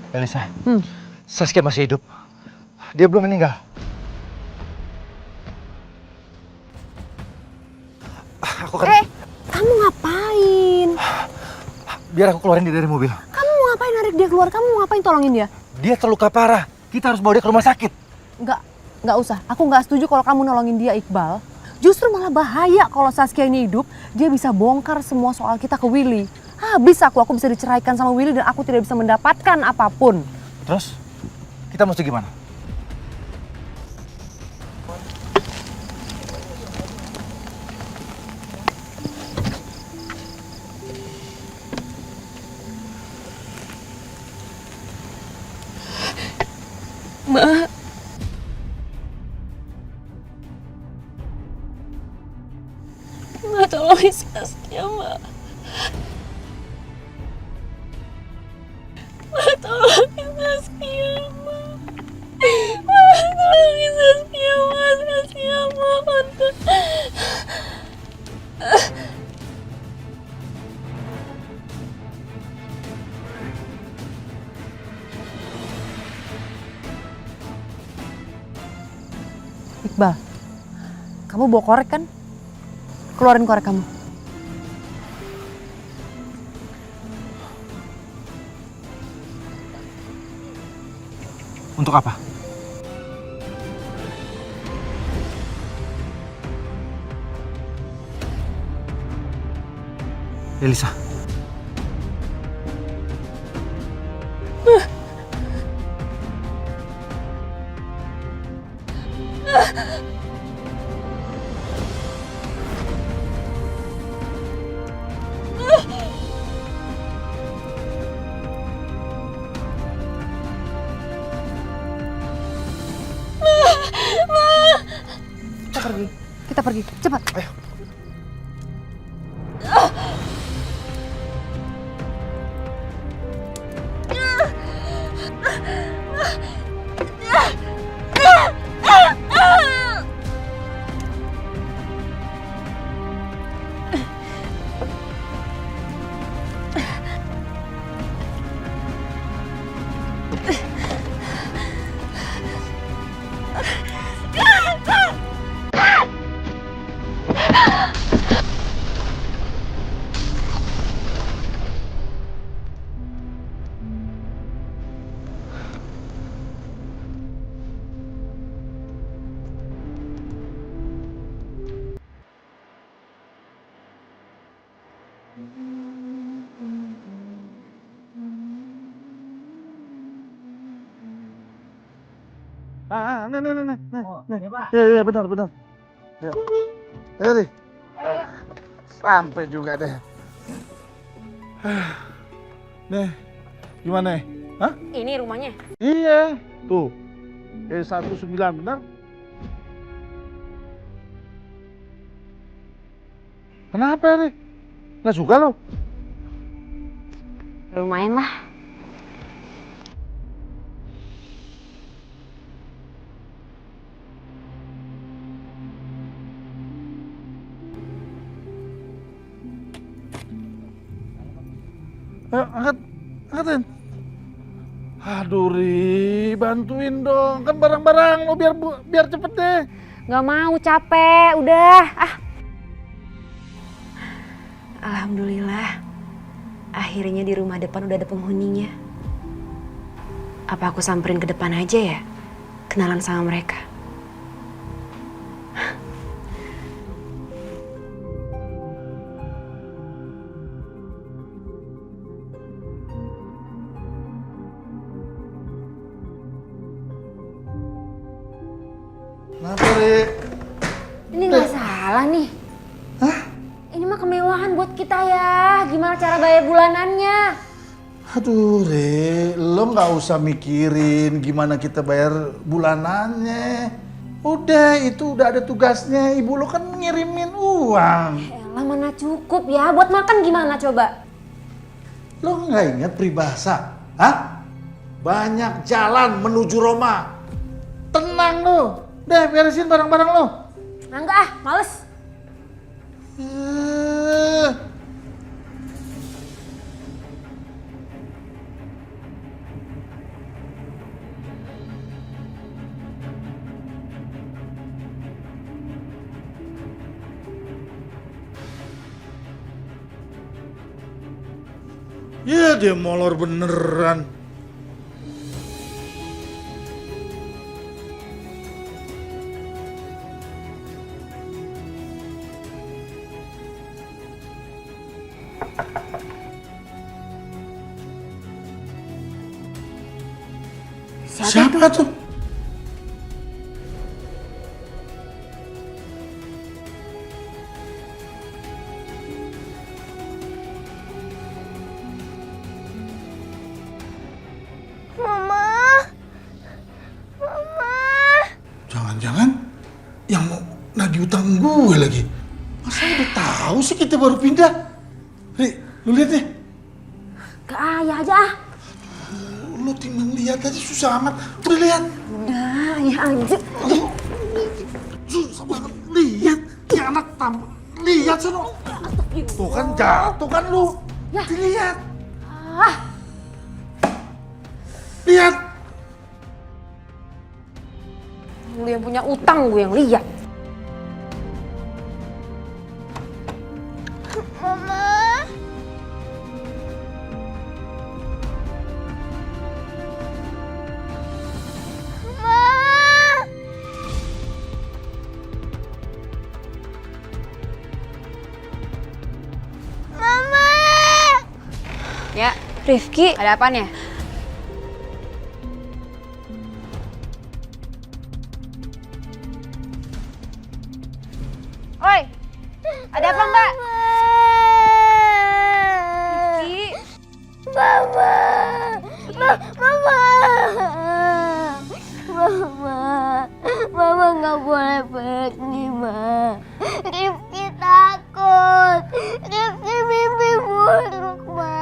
Elisa, Saskia masih hidup. Dia belum meninggal. Aku kan... Kamu ngapain? Biar aku keluarin dia dari mobil. Kamu mau ngapain narik dia keluar? Kamu mau ngapain tolongin dia? Dia terluka parah. Kita harus bawa dia ke rumah sakit. Nggak usah. Aku nggak setuju kalau kamu nolongin dia, Iqbal. Justru malah bahaya kalau Saskia ini hidup. Dia bisa bongkar semua soal kita ke Willy. Habis aku bisa diceraikan sama Willy dan aku tidak bisa mendapatkan apapun. Terus, kita mesti gimana? Ma, tolongin Saskia, Ma. Ma, tolongin Saskia, Ma. Ma, tolongin Saskia, Ma. Saskia, mohon. Iqbal, kamu bawa korek kan? Keluarin korek kamu. Untuk apa? Elisa. Kita pergi, cepat. Ayo. Iya, benar. Ya. Ayo deh. Sampai juga deh. Nih, gimana nih? Hah? Ini rumahnya. Iya, tuh. E19 benar. Kenapa nih? Nggak suka lo? Lumayan lah. Ayo, angkatin. Aduh, Ri, bantuin dong. Kan barang-barang lo biar cepet deh. Gak mau, capek. Udah. Alhamdulillah. Akhirnya di rumah depan udah ada penghuninya. Apa aku samperin ke depan aja ya? Kenalan sama mereka. Kenapa, Ri? Ini gak salah nih. Hah? Ini mah kemewahan buat kita ya. Gimana cara bayar bulanannya? Aduh, Re, lo nggak usah mikirin gimana kita bayar bulanannya. Udah, itu udah ada tugasnya. Ibu lo kan ngirimin uang. Elah, mana cukup ya. Buat makan gimana coba? Lo nggak ingat peribahasa? Hah? Banyak jalan menuju Roma. Tenang lo. Udah, beresin barang-barang lo. Enggak males. Ya dia molor beneran. Siapa tuh? Jangan-jangan yang mau nagih utang gue lagi. Masa udah tahu sih kita baru pindah? Ri, lu lihat deh. Gak ayah aja. Lu timbang lihat aja susah amat. Udah lihat. Udah, ya aja. Susah banget. Lihat. Ya anak lihat sono. Tuh kan jatuh kan lu. Ya. Lihat. Lihat. Lu yang punya utang, gue yang lihat. Ya, Rifki, ada apaan ya? Oi, ada apa mbak? Rifki. Mama, Mama nggak boleh pergi, Ma. Rifki takut, Rifki mimpi buruk, Ma.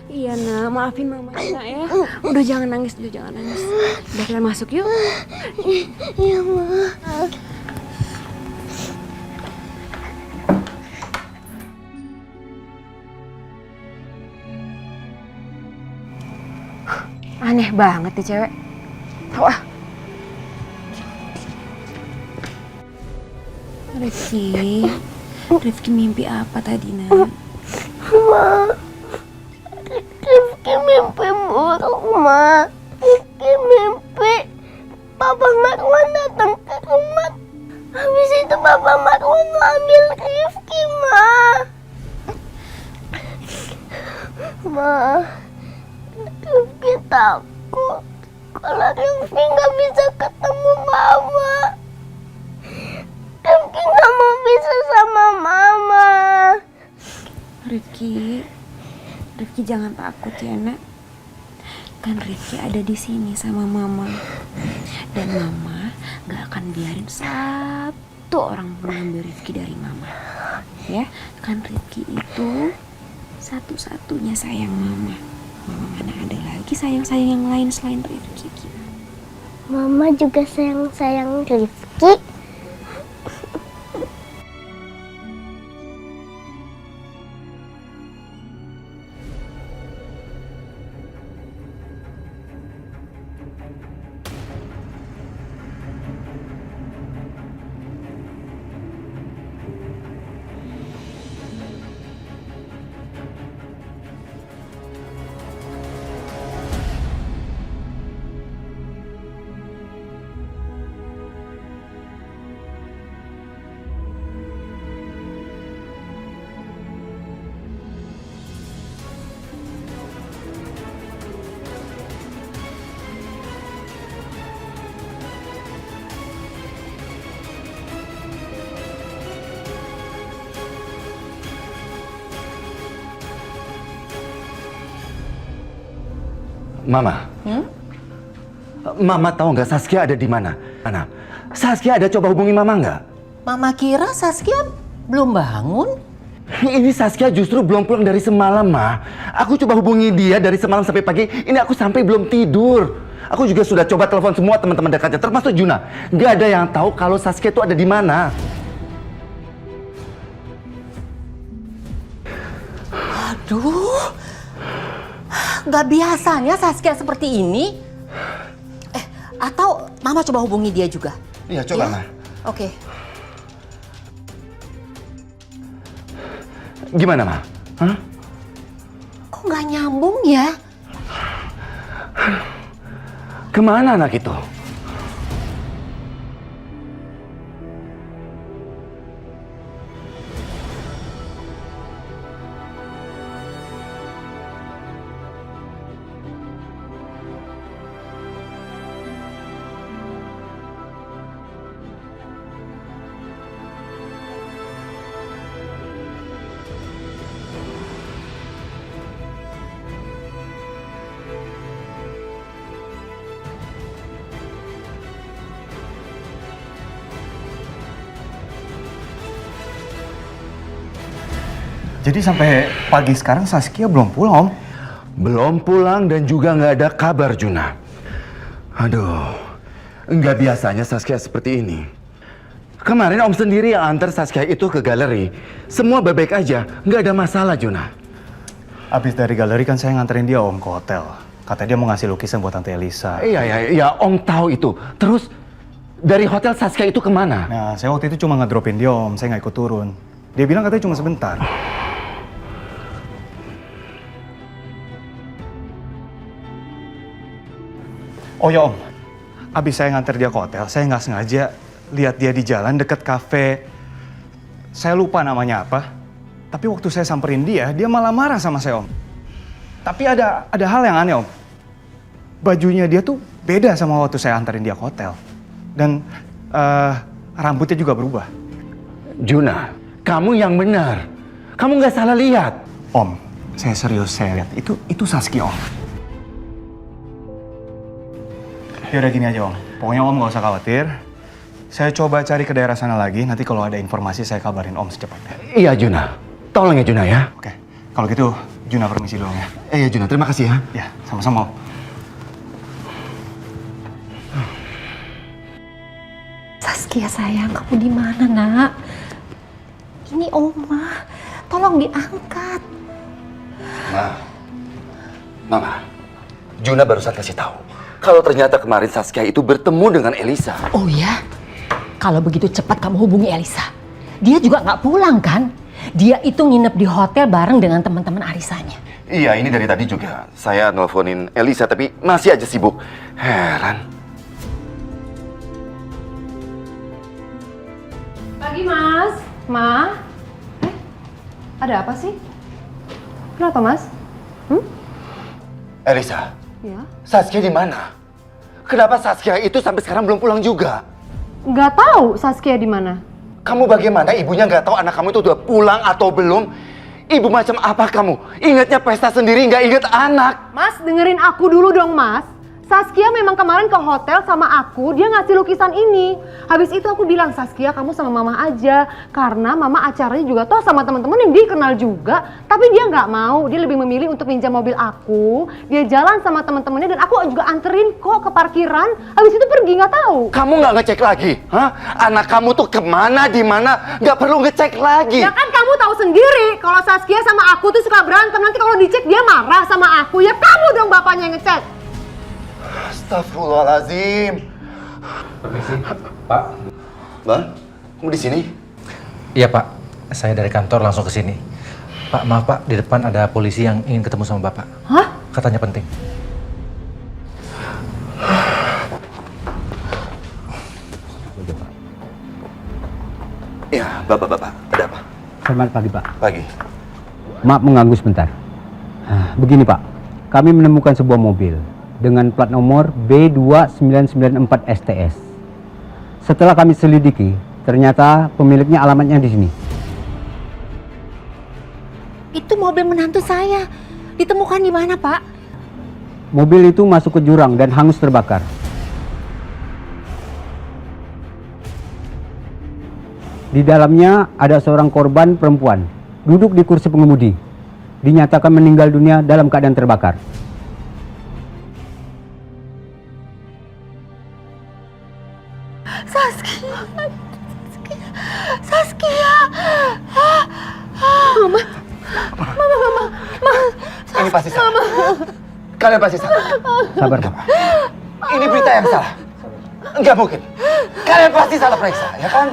Iya nak, maafin mama nak ya. Udah jangan nangis dulu, jangan nangis. Udah kita masuk yuk. Iya, Ma. Aneh banget nih cewek. Tahu ah. Rifki mimpi apa tadi nak? Ma, Rifki mimpi buruk, Ma. Rifki mimpi Papa Marwan datang ke rumah. Habis itu Papa Marwan ambil Rifki, Ma. Ma, Rifki takut kalau Rifki nggak bisa ketemu Mama. Rifki nggak mau bisa sama Mama. Rifki jangan takut ya nak. Kan Rifki ada di sini sama Mama. Dan Mama gak akan biarin satu orang pun ngambil Rifki dari Mama. Ya, kan Rifki itu satu-satunya sayang Mama. Mama mana ada lagi sayang-sayang yang lain selain Rifki. Mama juga sayang Rifki. Mama. Mama tahu nggak Saskia ada di mana? Mana? Saskia ada coba hubungi Mama nggak? Mama kira Saskia belum bangun. Ini Saskia justru belum pulang dari semalam, Ma. Aku coba hubungi dia dari semalam sampai pagi. Ini aku sampai belum tidur. Aku juga sudah coba telepon semua teman-teman dekatnya, termasuk Juna. Nggak ada yang tahu kalau Saskia itu ada di mana. Aduh, nggak biasanya Saskia seperti ini. Atau Mama coba hubungi dia juga. Iya, coba, Ma. Oke. Gimana, Ma? Hah? Kok nggak nyambung ya? Kemana anak itu? Jadi sampai pagi sekarang Saskia belum pulang, Om? Belum pulang dan juga nggak ada kabar, Juna. Aduh, nggak biasanya Saskia seperti ini. Kemarin Om sendiri yang antar Saskia itu ke galeri. Semua baik-baik aja, nggak ada masalah, Juna. Abis dari galeri kan saya nganterin dia, Om, ke hotel. Katanya dia mau ngasih lukisan buat Tante Elisa. Iya, Om tahu itu. Terus, dari hotel Saskia itu kemana? Nah, saya waktu itu cuma ngedropin dia, Om. Saya nggak ikut turun. Dia bilang katanya cuma sebentar. Oh ya, Om. Abis saya nganter dia ke hotel, saya nggak sengaja lihat dia di jalan deket kafe. Saya lupa namanya apa. Tapi waktu saya samperin dia malah marah sama saya, Om. Tapi ada hal yang aneh, Om. Bajunya dia tuh beda sama waktu saya anterin dia ke hotel. Dan rambutnya juga berubah. Juna, kamu yang benar. Kamu nggak salah lihat. Om, saya serius, saya lihat. Itu Saskia, Om. Ya udah gini aja, Om. Pokoknya Om nggak usah khawatir. Saya coba cari ke daerah sana lagi. Nanti kalau ada informasi saya kabarin Om secepatnya. Iya, Juna. Tolong ya, Juna ya. Oke, kalau gitu Juna permisi dulu ya. Iya, Juna. Terima kasih ya. Ya, sama-sama, Om. Saskia sayang, kamu di mana, Nak? Ini Oma, tolong diangkat. Mama, Juna barusan kasih tahu kalau ternyata kemarin Saskia itu bertemu dengan Elisa. Oh ya? Kalau begitu cepat kamu hubungi Elisa. Dia juga nggak pulang kan? Dia itu nginep di hotel bareng dengan teman-teman arisannya. Iya, ini dari tadi juga saya nelponin Elisa tapi masih aja sibuk. Heran. Pagi, Mas. Ma. Ada apa sih? Kenapa, Mas? Elisa, Ya. Saskia di mana? Kenapa Saskia itu sampai sekarang belum pulang juga? Nggak tahu Saskia di mana. Kamu bagaimana ibunya nggak tahu anak kamu itu udah pulang atau belum? Ibu macam apa kamu? Ingatnya pesta sendiri, nggak ingat anak. Mas, dengerin aku dulu dong, Mas. Saskia memang kemarin ke hotel sama aku, dia ngasih lukisan ini. Habis itu aku bilang, Saskia kamu sama mama aja. Karena mama acaranya juga toh sama teman-teman yang dia kenal juga. Tapi dia nggak mau, dia lebih memilih untuk pinjam mobil aku. Dia jalan sama teman-temannya dan aku juga anterin kok ke parkiran. Habis itu pergi, nggak tahu. Kamu nggak ngecek lagi? Hah? Anak kamu tuh kemana, di mana? Nggak perlu ngecek lagi. Ya kan kamu tahu sendiri, kalau Saskia sama aku tuh suka berantem. Nanti kalau dicek dia marah sama aku. Ya kamu dong bapaknya yang ngecek. Astagfirullahaladzim. Permisi, Pak. Bang, kamu di sini? Iya, Pak. Saya dari kantor langsung ke sini. Pak, maaf Pak, di depan ada polisi yang ingin ketemu sama Bapak. Hah? Katanya penting. Ya, Bapak-bapak, ada apa? Selamat pagi, Pak. Pagi. Maaf mengganggu sebentar. Begini, Pak. Kami menemukan sebuah mobil dengan plat nomor B2994 STS. Setelah kami selidiki, ternyata pemiliknya alamatnya di sini. Itu mobil menantu saya. Ditemukan di mana, Pak? Mobil itu masuk ke jurang dan hangus terbakar. Di dalamnya ada seorang korban perempuan duduk di kursi pengemudi. Dinyatakan meninggal dunia dalam keadaan terbakar. Saskia. Ini pasti salah. Kalian pasti salah. Sabar, Pak. Ini berita yang salah. Enggak mungkin. Kalian pasti salah periksa, ya kan?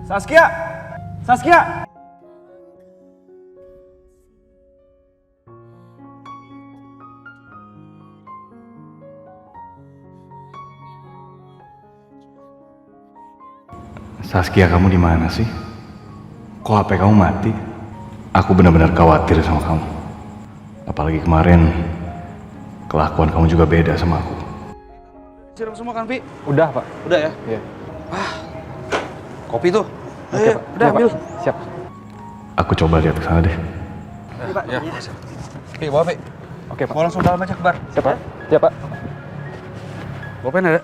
Saskia! Saskia! Saskia, kamu di mana sih? Kok HP kamu mati? Aku benar-benar khawatir sama kamu. Apalagi kemarin kelakuan kamu juga beda sama aku. Siram semua kan, Pi? Udah, Pak. Udah ya? Iya. Kopi tuh. Oke, Pak. Udah, Iya, Pak. ambil. Siap. Aku coba lihat ke sana deh. Ya. Pi, bawa, Pi. Oke, Pak. Bawa langsung dalam aja, Bar. Siap, Pak. Siap, Pak. Bawa pen ada?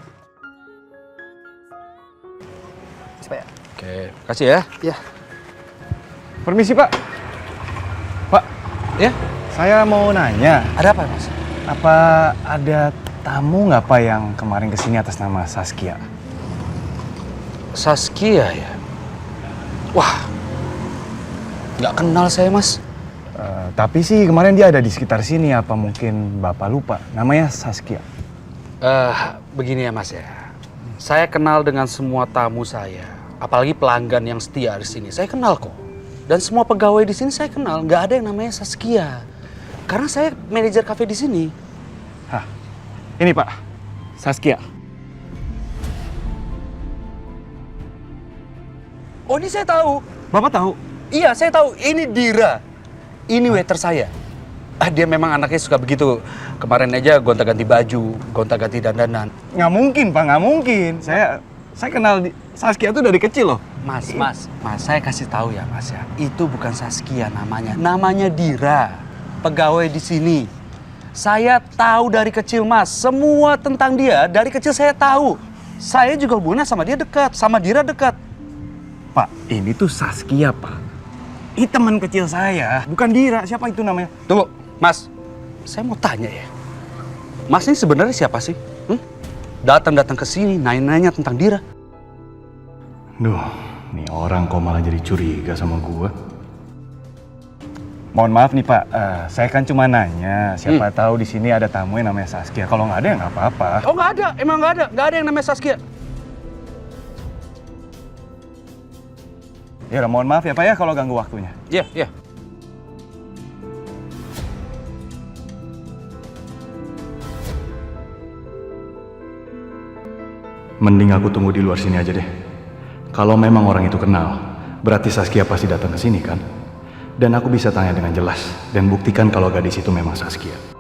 Oke, kasih ya. Iya. Permisi, Pak. Pak, Ya, saya mau nanya, ada apa, Mas? apa ada tamu nggak Pak yang kemarin kesini atas nama Saskia? Saskia ya? Wah, nggak kenal saya, Mas. Tapi sih kemarin dia ada di sekitar sini, apa mungkin Bapak lupa? Namanya Saskia. Begini ya, Mas ya. Saya kenal dengan semua tamu saya, apalagi pelanggan yang setia di sini. Saya kenal kok. Dan semua pegawai di sini saya kenal. Nggak ada yang namanya Saskia. Karena saya manajer kafe di sini. Hah, ini Pak, Saskia. Oh, ini saya tahu. Bapak tahu? Iya, saya tahu. Ini Dira. Ini waiter saya. Dia memang anaknya suka begitu. Kemarin aja gonta-ganti baju, gonta-ganti dandanan. Nggak mungkin Pak, nggak mungkin. Saya kenal Saskia tuh dari kecil loh. Mas, saya kasih tahu ya, Mas ya. Itu bukan Saskia namanya. Namanya Dira. Pegawai di sini. Saya tahu dari kecil, Mas. Semua tentang dia dari kecil saya tahu. Saya juga hubungannya sama dia dekat, sama Dira dekat. Pak, ini tuh Saskia, Pak. Ini teman kecil saya, bukan Dira. Siapa itu namanya? Tunggu, Mas. Saya mau tanya ya. Mas ini sebenarnya siapa sih? Datang-datang ke sini nanya-nanya tentang Dira. Duh, nih orang kok malah jadi curiga sama gua. Mohon maaf nih Pak, saya kan cuma nanya. Siapa tahu di sini ada tamu yang namanya Saskia. Kalau nggak ada ya nggak apa-apa. Oh, nggak ada, emang nggak ada yang namanya Saskia. Ya udah, mohon maaf ya Pak ya kalau ganggu waktunya. Iya, iya. Mending aku tunggu di luar sini aja deh. Kalau memang orang itu kenal, berarti Saskia pasti datang ke sini kan? Dan aku bisa tanya dengan jelas dan buktikan kalau gadis itu memang Saskia.